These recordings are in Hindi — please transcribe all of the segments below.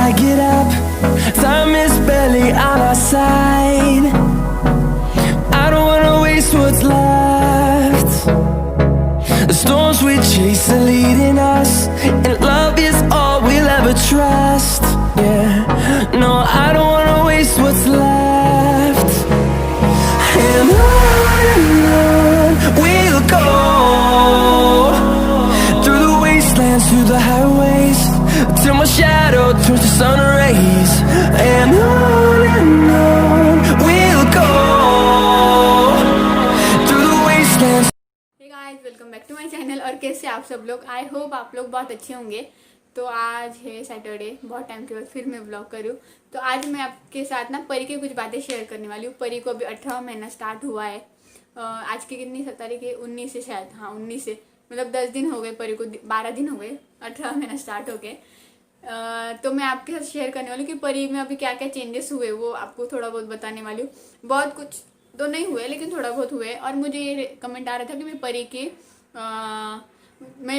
I get up, time is barely on our side. I don't wanna waste what's left. The storms we chase are leading us, and love is all we'll ever trust. Yeah, no, I don't wanna waste what's left. And on we'll go, through the wastelands, through the highways, till my shadow turns to sun rays. And on we'll go, through the wastelands. Hey guys, welcome back to my channel. और कैसे आप सब लोग? आई होप आप लोग बहुत अच्छे होंगे। तो आज है सैटरडे, बहुत टाइम के बाद फिर मैं व्लॉग करूँ। तो आज मैं आपके साथ ना परी की कुछ बातें शेयर करने वाली हूँ। परी को अभी 18वां महीना स्टार्ट हुआ है। आज की कितनी तारीख है? 19 से शायद। हाँ, 19 से, मतलब 10 दिन हो गए परी को, 12 दिन हो गए 18वां महीना स्टार्ट हो गए। तो मैं आपके साथ शेयर करने वाली हूँ कि परी में अभी क्या क्या चेंजेस हुए, वो आपको थोड़ा बहुत बताने वाली हूँ। बहुत कुछ तो नहीं हुए, लेकिन थोड़ा बहुत हुए। और मुझे ये कमेंट आ रहा था कि मैं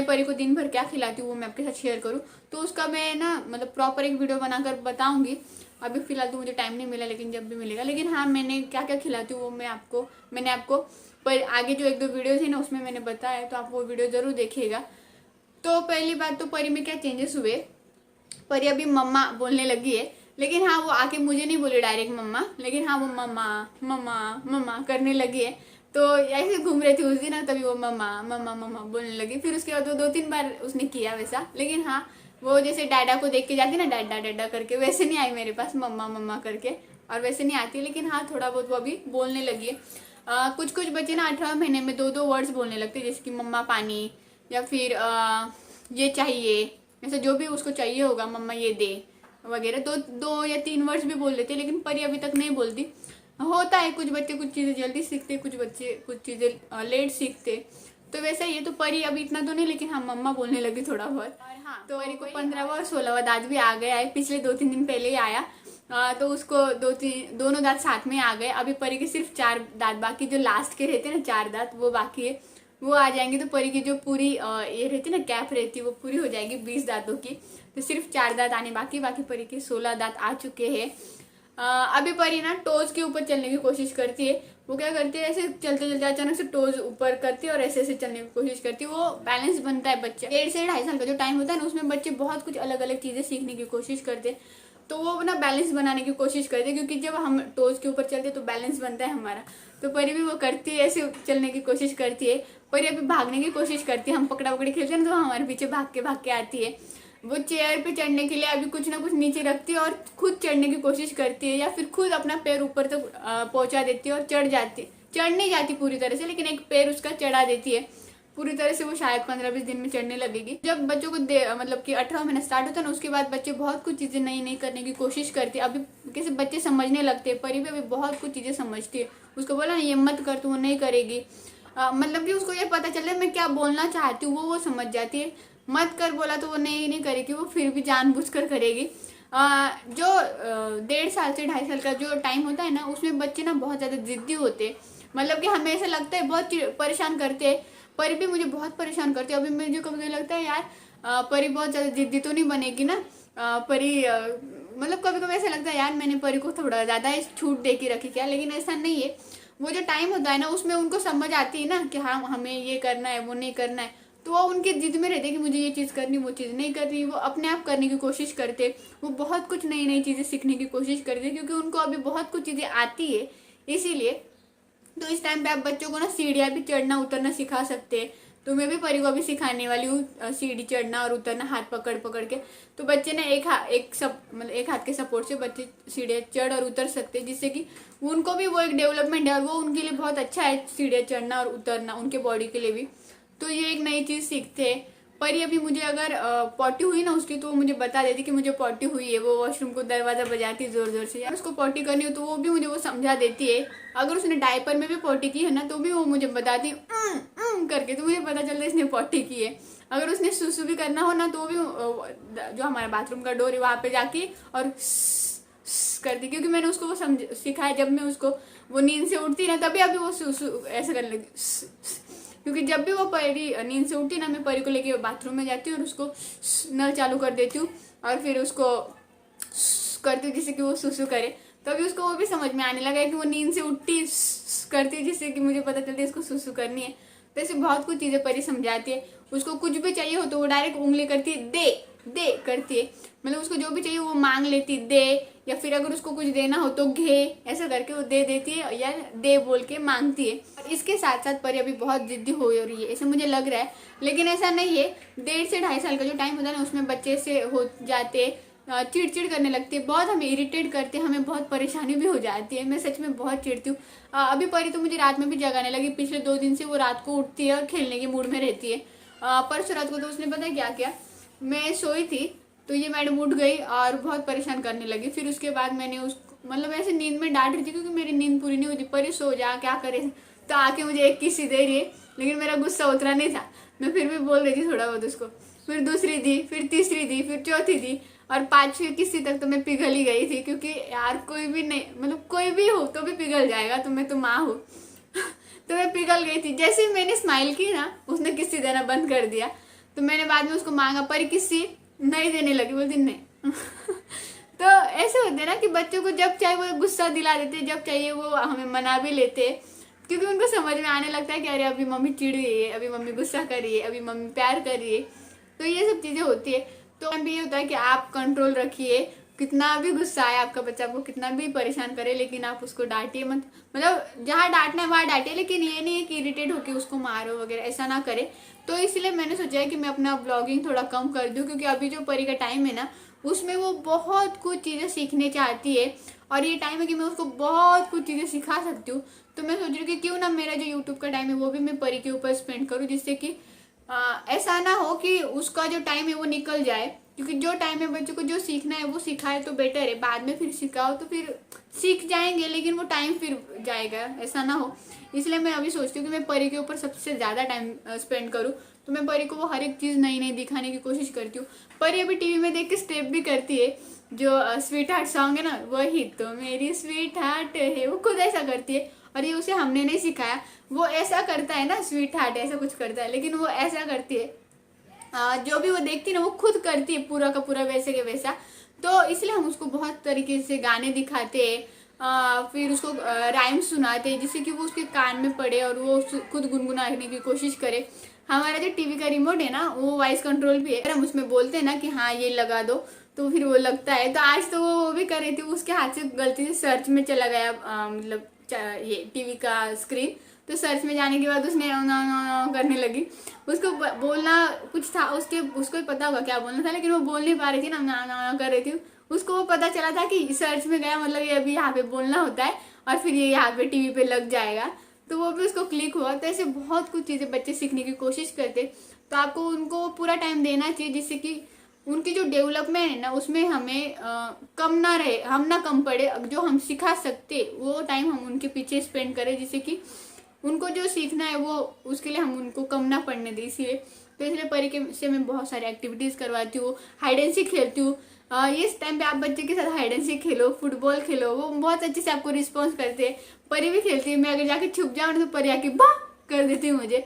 परी को दिन भर क्या खिलाती हूँ वो मैं आपके साथ शेयर करूँ। तो उसका मैं ना मतलब प्रॉपर एक वीडियो बनाकर बताऊँगी। अभी फिलहाल तो मुझे टाइम नहीं मिला, लेकिन जब भी मिलेगा। लेकिन हाँ, मैंने क्या क्या खिलाती हूँ वो मैंने आपको पर आगे जो 1-2 वीडियो थे ना उसमें मैंने बताया, तो आप वो वीडियो ज़रूर देखिएगा। तो पहली बात तो परी में क्या चेंजेस हुए। परी अभी मम्मा बोलने लगी है, लेकिन हाँ वो आके मुझे नहीं बोले डायरेक्ट मम्मा, लेकिन हाँ वो मम्मा मम्मा मम्मा करने लगी है। तो ऐसे घूम रही थी उस दिन ना, तभी वो मम्मा मम्मा मम्मा बोलने लगी। फिर उसके बाद वो 2-3 बार उसने किया वैसा। लेकिन हाँ, वो जैसे डैडा को देख के जाती ना, डैडा डैडा करके, वैसे नहीं आई मेरे पास मम्मा मम्मा करके, और वैसे नहीं आती। लेकिन हाँ, थोड़ा बहुत वो अभी बोलने लगी है। कुछ कुछ बच्चे ना 18वें महीने में 2-2 वर्ड्स बोलने लगते हैं, जैसे कि मम्मा पानी, या फिर ये चाहिए, ऐसा जो भी उसको चाहिए होगा, मम्मा ये दे वगैरह। तो 2 या 3 वर्ड्स भी बोल लेते, लेकिन परी अभी तक नहीं बोलती। होता है, कुछ बच्चे कुछ चीज़ें जल्दी सीखते, कुछ बच्चे कुछ चीज़ें लेट सीखते। तो वैसा ही है। तो परी अभी इतना तो नहीं, लेकिन हाँ मम्मा बोलने लगी थोड़ा बहुत। और हाँ, तो परी को 15वां और 16वां दांत भी आ गया है। पिछले 2-3 दिन पहले ही आया। तो उसको दोनों दांत साथ में आ गए। अभी परी के सिर्फ 4 दांत बाकी, जो लास्ट के रहते हैं ना 4 दांत, वो बाकी है, वो आ जाएंगे। तो परी की जो पूरी ये रहती है ना कैप रहती है, वो पूरी हो जाएगी 20 दांतों की। तो सिर्फ 4 दांत आने बाकी परी के 16 दांत आ चुके हैं। अभी परी ना टोज के ऊपर चलने की कोशिश करती है। वो क्या करती है, ऐसे चलते चलते अचानक से टोज ऊपर करती है और ऐसे ऐसे चलने की कोशिश करती है। वो बैलेंस बनता है। बच्चे 1.5 से 2.5 साल का जो टाइम होता है ना, उसमें बच्चे बहुत कुछ अलग अलग चीज़ें सीखने की कोशिश करते हैं। तो वो ना बैलेंस बनाने की कोशिश करते हैं, क्योंकि जब हम टोज के ऊपर चलते हैं तो बैलेंस बनता है हमारा। तो परी भी वो करती है, ऐसे चलने की कोशिश करती है। परी अभी भागने की कोशिश करती है। हम पकड़ा पकड़ी खेलते हैं ना, तो हमारे पीछे भाग के आती है। वो चेयर पे चढ़ने के लिए अभी कुछ ना कुछ नीचे रखती है और खुद चढ़ने की कोशिश करती है, या फिर खुद अपना पैर ऊपर तक पहुंचा देती है और चढ़ नहीं जाती पूरी तरह से, लेकिन एक पैर उसका चढ़ा देती है पूरी तरह से। वो शायद 15-20 दिन में चढ़ने लगेगी। जब बच्चों को मतलब कि 18वां महीना स्टार्ट होता है ना, उसके बाद बच्चे बहुत कुछ चीज़ें नई नई करने की कोशिश करते हैं। अभी कैसे बच्चे समझने लगते हैं। परी भी अभी बहुत कुछ चीज़ें समझती है। उसको बोला ना ये मत कर, तो वो नहीं करेगी। मतलब कि उसको ये पता चल रहा है मैं क्या बोलना चाहती हूँ, वो समझ जाती है। मत कर बोला तो वो नहीं करेगी, वो फिर भी जानबूझकर करेगी। जो 1.5 साल से 2.5 साल का जो टाइम होता है ना, उसमें बच्चे ना बहुत ज़्यादा जिद्दी होते हैं। मतलब कि हमें ऐसा लगता है बहुत परेशान करते हैं। परी भी मुझे बहुत परेशान करती है। अभी मुझे कभी लगता है यार परी बहुत ज़्यादा जिद्दी तो नहीं बनेगी ना। परी मतलब कभी कभी ऐसा लगता है यार मैंने परी को थोड़ा ज़्यादा छूट दे के रखी क्या, लेकिन ऐसा नहीं है। वो जो टाइम होता है ना, उसमें उनको समझ आती है ना कि हाँ हमें ये करना है, वो नहीं करना है। तो वो उनकी जिद में रहते कि मुझे ये चीज़ करनी, वो चीज़ नहीं करनी। वो अपने आप करने की कोशिश करते। वो बहुत कुछ नई नई चीज़ें सीखने की कोशिश करते, क्योंकि उनको अभी बहुत कुछ चीज़ें आती है, इसीलिए। तो इस टाइम पे आप बच्चों को ना सीढ़ियाँ भी चढ़ना उतरना सिखा सकते हैं। तो मैं भी परी को अभी सिखाने वाली हूँ सीढ़ी चढ़ना और उतरना, हाथ पकड़ पकड़ के। तो बच्चे ना एक हाथ के सपोर्ट से बच्चे सीढ़ियाँ चढ़ और उतर सकते हैं, जिससे कि उनको भी वो एक डेवलपमेंट है, और वो उनके लिए बहुत अच्छा है सीढ़ियाँ चढ़ना और उतरना, उनके बॉडी के लिए भी। तो ये एक नई चीज़ सीखते हैं। परी अभी मुझे अगर पॉटी हुई ना उसकी, तो वो मुझे बता देती कि मुझे पॉटी हुई है। वो वॉशरूम को दरवाज़ा बजाती जोर जोर से, यार उसको पॉटी करनी हो तो वो भी मुझे वो समझा देती है। अगर उसने डायपर में भी पॉटी की है ना, तो भी वो मुझे बताती करके, तो मुझे पता चलता है इसने पॉटी की है। अगर उसने सुसु भी करना हो ना, तो भी जो हमारा बाथरूम का डोर है वहाँ पे जाके और करती, क्योंकि मैंने उसको वो सिखाया। जब मैं उसको वो नींद से उठती ना, तभी अभी वो सुसु ऐसा करने लगी। क्योंकि जब भी वो परी नींद से उठती ना, मैं परी को लेके बाथरूम में जाती हूँ और उसको नल चालू कर देती हूँ, और फिर उसको करती हूँ जिससे कि वो सुसु करे, तो अभी उसको वो भी समझ में आने लगा है कि वो नींद से उठती करती है जिससे कि मुझे पता चलता है इसको सुसु करनी है। तो ऐसे बहुत कुछ चीज़ें परी समझाती है। उसको कुछ भी चाहिए हो तो वो डायरेक्ट उंगली करती है, दे दे करती है, मतलब उसको जो भी चाहिए वो मांग लेती दे, या फिर अगर उसको कुछ देना हो तो घे, ऐसा करके वो दे देती है या दे बोल के मांगती है। और इसके साथ साथ परी अभी बहुत जिद्दी हो रही है ऐसे मुझे लग रहा है, लेकिन ऐसा नहीं है। 1.5 से 2.5 साल का जो टाइम होता है ना उसमें बच्चे से हो जाते चिड़चिड़ करने लगती है, बहुत हमें इरिटेट करते हैं, हमें बहुत परेशानी भी हो जाती है। मैं सच में बहुत चिढ़ती हूँ। अभी परी तो मुझे रात में भी जगाने लगी, पिछले 2 दिन से वो रात को उठती है और खेलने के मूड में रहती है। परसों रात को तो उसने पता है क्या किया, मैं सोई थी तो ये मैडम उठ गई और बहुत परेशान करने लगी। फिर उसके बाद मैंने उसको मतलब ऐसे नींद में डांट रही थी क्योंकि मेरी नींद पूरी नहीं होती, परी सो जा क्या करे, तो आके मुझे एक किस्सी दे रही है, लेकिन मेरा गुस्सा उतरा नहीं था, मैं फिर भी बोल रही थी थोड़ा बहुत उसको। फिर दूसरी दी, फिर तीसरी दी, फिर चौथी दी, और 5वीं किस्सी तक तो मैं पिघल ही गई थी, क्योंकि यार कोई भी नहीं, मतलब कोई भी हो तो भी पिघल जाएगा, तो मैं तो माँ हूँ तो मैं पिघल गई थी। जैसे ही मैंने स्माइल की ना उसने किस्सी देना बंद कर दिया। तो मैंने बाद में उसको मांगा, पर किस्सी नहीं देने लगी, बोलती नहीं तो ऐसे होते ना कि बच्चों को जब चाहे वो गुस्सा दिला देते, जब चाहिए वो हमें मना भी लेते, क्योंकि उनको समझ में आने लगता है कि अरे अभी मम्मी चिड़ रही है, अभी मम्मी गुस्सा कर रही है, अभी मम्मी प्यार कर रही है। तो ये सब चीज़ें होती है। तो भी ये होता है कि आप कंट्रोल रखिए, कितना भी गुस्सा आए आपका बच्चा, आपको कितना भी परेशान करे, लेकिन आप उसको डांटिए मत, मतलब जहाँ डांटना है वहाँ डांटिए, लेकिन ये नहीं है कि इरिटेट होकर उसको मारो वगैरह, ऐसा ना करे। तो इसलिए मैंने सोचा है कि मैं अपना ब्लॉगिंग थोड़ा कम कर दूँ, क्योंकि अभी जो परी का टाइम है ना उसमें वो बहुत कुछ चीज़ें सीखने चाहती है, और ये टाइम है कि मैं उसको बहुत कुछ चीज़ें सिखा सकती हूँ। तो मैं सोच रही हूँ कि क्यों ना मेरा जो यूट्यूब का टाइम है वो भी मैं परी के ऊपर स्पेंड करूँ, जिससे कि ऐसा ना हो कि उसका जो टाइम है वो निकल जाए, क्योंकि जो टाइम है बच्चों को जो सीखना है वो सिखाए तो बेटर है। बाद में फिर सिखाओ तो फिर सीख जाएंगे, लेकिन वो टाइम फिर जाएगा, ऐसा ना हो। इसलिए मैं अभी सोचती हूँ कि मैं परी के ऊपर सबसे ज़्यादा टाइम स्पेंड करूँ। तो मैं परी को वो हर एक चीज़ नई नई दिखाने की कोशिश करती हूँ। परी अभी टीवी में देख के स्टेप भी करती है, जो स्वीट हार्ट सॉन्ग है ना, वही तो मेरी स्वीट हार्ट है, वो खुद ऐसा करती है। और ये उसे हमने नहीं सिखाया, वो ऐसा करता है ना, स्वीट हार्ट ऐसा कुछ करता है, लेकिन वो ऐसा करती है, जो भी वो देखती है ना वो खुद करती है पूरा का पूरा वैसे के वैसा। तो इसलिए हम उसको बहुत तरीके से गाने दिखाते हैं, फिर उसको राइम सुनाते हैं, जिससे कि वो उसके कान में पड़े और वो खुद गुनगुनाने की कोशिश करे। हमारा जो टीवी का रिमोट है ना वो वॉइस कंट्रोल भी है, हम उसमें बोलते हैं ना कि हाँ ये लगा दो, तो फिर वो लगता है। तो आज तो वो भी कर रही थी, उसके हाथ से गलती से सर्च में चला गया, मतलब ये टीवी का स्क्रीन। तो सर्च में जाने के बाद उसने करने लगी, उसको बोलना कुछ था, उसको ही पता होगा क्या बोलना था, लेकिन वो बोल नहीं पा रही थी ना कर रही थी। उसको वो पता चला था कि सर्च में गया मतलब ये अभी यहाँ पे बोलना होता है, और फिर ये यहाँ पे टीवी पे लग जाएगा, तो वो भी उसको क्लिक हुआ। तो ऐसे बहुत कुछ चीज़ें बच्चे सीखने की कोशिश करते, तो आपको उनको पूरा टाइम देना चाहिए, जिससे कि उनकी जो डेवलपमेंट है ना उसमें हमें कम ना रहे, हम ना कम पड़े, जो हम सिखा सकते वो टाइम हम उनके पीछे स्पेंड करें, जिससे कि उनको जो सीखना है वो उसके लिए हम उनको कम ना पड़ने दें। इसलिए तो इसलिए परी के से मैं बहुत सारी एक्टिविटीज़ करवाती हूँ, हाइड एंड सीक खेलती हूँ। इस टाइम पे आप बच्चे के साथ hide and seek Khelo, football खेलो, वो बहुत अच्छे से आपको रिस्पॉन्स करते हैं। परी भी खेलती है, मैं अगर जाके छुप जाऊँ तो परी आके बा कर देती है मुझे,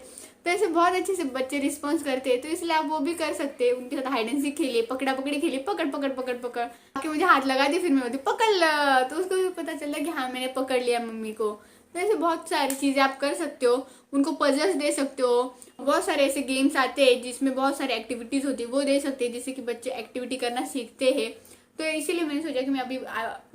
तो ऐसे बहुत अच्छे से बच्चे रिस्पॉन्स करते हैं। तो इसलिए आप वो भी कर सकते हैं, उनके साथ हाइड एंड सीक खेलिए, पकड़ा पकड़ी खेलिए, पकड़ पकड़ पकड़ पकड़ आके मुझे हाथ लगा दिए, फिर मैं होती पकड़ ला, तो उसको भी पता चलता कि हाँ मैंने पकड़ लिया मम्मी को। तो ऐसे बहुत सारी चीज़ें आप कर सकते हो, उनको पजल्स दे सकते हो, बहुत सारे ऐसे गेम्स आते हैं जिसमें बहुत सारी एक्टिविटीज़ होती है, वो दे सकते हैं, जिससे कि बच्चे एक्टिविटी करना सीखते हैं। तो इसीलिए मैंने सोचा कि मैं अभी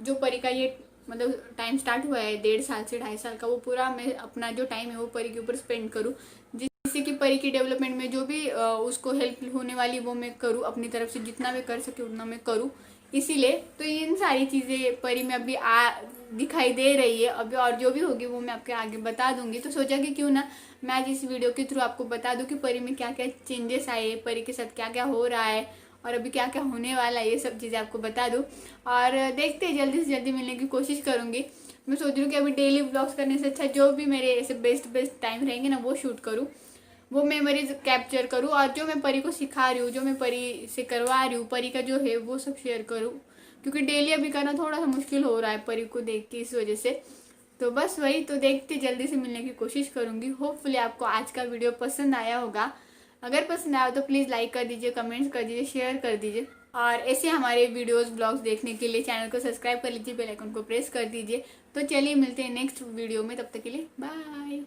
जो परी का ये मतलब टाइम स्टार्ट हुआ है 1.5 साल से 2.5 साल का, वो पूरा मैं अपना जो टाइम है वो परी के ऊपर स्पेंड करूँ, जिससे कि परी की डेवलपमेंट में जो भी उसको हेल्प होने वाली वो मैं करूँ, अपनी तरफ से जितना मैं कर सके उतना मैं करूँ। इसीलिए तो इन सारी चीज़ें परी में अभी दिखाई दे रही है अभी, और जो भी होगी वो मैं आपके आगे बता दूंगी। तो सोचा कि क्यों ना मैं आज इस वीडियो के थ्रू आपको बता दूं कि परी में क्या क्या चेंजेस आए, परी के साथ क्या क्या हो रहा है और अभी क्या क्या होने वाला है, ये सब चीज़ें आपको बता दूं। और देखते हैं, जल्दी से जल्दी मिलने की कोशिश करूँगी। मैं सोच रही हूँ कि अभी डेली व्लॉग्स करने से अच्छा जो भी मेरे ऐसे बेस्ट टाइम रहेंगे ना वो शूट करूँ, वो मेमोरीज कैप्चर करूँ, और जो मैं परी को सिखा रही हूँ, जो मैं परी से करवा रही हूँ, परी का जो है वो सब शेयर करूँ, क्योंकि डेली अभी करना थोड़ा सा मुश्किल हो रहा है परी को देख के, इस वजह से। तो बस वही, तो देखते जल्दी से मिलने की कोशिश करूँगी। होपफुली आपको आज का वीडियो पसंद आया होगा। अगर पसंद आया तो प्लीज़ लाइक कर दीजिए, कमेंट्स कर दीजिए, शेयर कर दीजिए। और ऐसे हमारे वीडियोस ब्लॉग्स देखने के लिए चैनल को सब्सक्राइब कर लीजिए, बेल आइकन को प्रेस कर दीजिए। तो चलिए मिलते हैं नेक्स्ट वीडियो में, तब तक के लिए बाय।